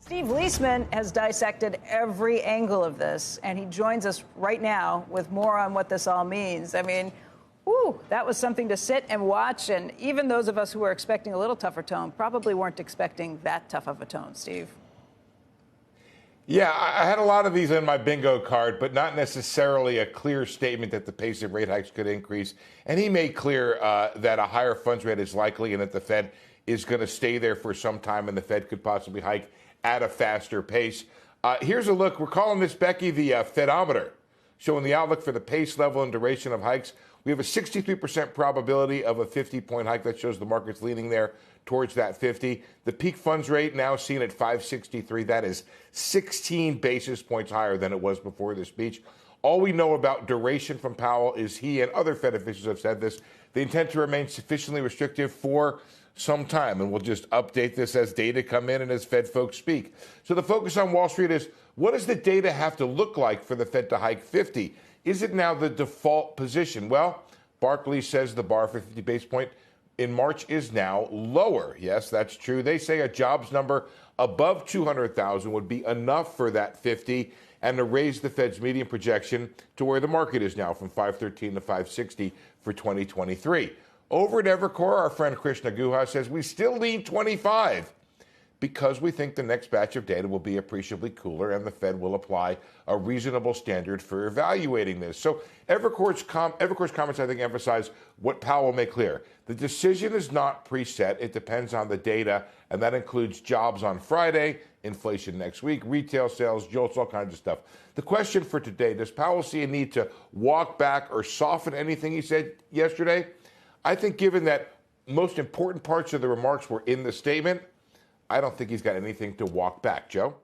Steve Leisman has dissected every angle of this, and he joins us right now with more on what this all means. I mean, whew, that was something to sit and watch, and even those of us who were expecting a little tougher tone probably weren't expecting that tough of a tone, Steve. Yeah, I had a lot of these in my bingo card, but not necessarily a clear statement that the pace of rate hikes could increase. And he made clear that a higher funds rate is likely and that the Fed is going to stay there for some time and the Fed could possibly hike at a faster pace. Here's a look. We're calling this, Becky, the Fedometer, showing the outlook for the pace, level, and duration of hikes. We have a 63% probability of a 50-point hike. That shows the market's leaning there towards that 50. The peak funds rate now seen at 563. That is 16 basis points higher than it was before this speech. All we know about duration from Powell is he and other Fed officials have said this. They intend to remain sufficiently restrictive for some time, and we'll just update this as data come in and as Fed folks speak. So the focus on Wall Street is, what does the data have to look like for the Fed to hike 50? Is it now the default position? Well, Barclays says the bar for 50 basis point in March is now lower. Yes, that's true. They say a jobs number above 200,000 would be enough for that 50 and to raise the Fed's median projection to where the market is now, from 513 to 560 for 2023. Over at Evercore, our friend Krishna Guha says we still lean 25 because we think the next batch of data will be appreciably cooler and the Fed will apply a reasonable standard for evaluating this. So Evercore's comments, I think, emphasize what Powell made clear. The decision is not preset. It depends on the data, and that includes jobs on Friday, inflation next week, retail sales, JOLTS, all kinds of stuff. The question for today, does Powell see a need to walk back or soften anything he said yesterday? I think given that most important parts of the remarks were in the statement, I don't think he's got anything to walk back. Joe?